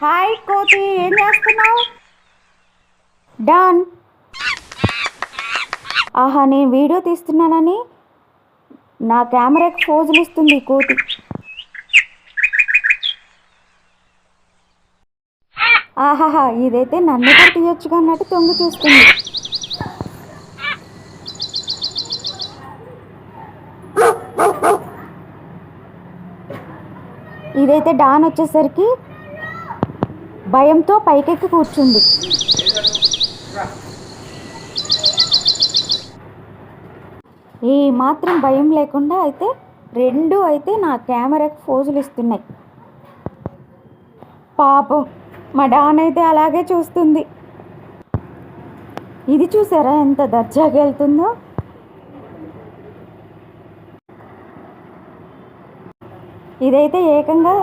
Hi కోతి, ఏం చేస్తున్నావు? డాన్. ఆహా, నేను వీడియో తీస్తున్నానని నా కెమెరాకి ఫోజులు ఇస్తుంది ఈ కోతి. ఆహాహా, ఇదైతే నన్ను కూడా తీయొచ్చుగా అన్నట్టు తొంగి చూస్తుంది. ఇదైతే డాన్ వచ్చేసరికి భయంతో పైకెక్కి కూర్చుంది. ఏ మాత్రం భయం లేకుండా అయితే రెండు అయితే నా కెమెరాకి ఫోజులు ఇస్తున్నాయి. పాపం మా డాన్ అయితే అలాగే చూస్తుంది. ఇది చూసారా ఎంత దర్జాగా వెళ్తుందో. ఇదైతే ఏకంగా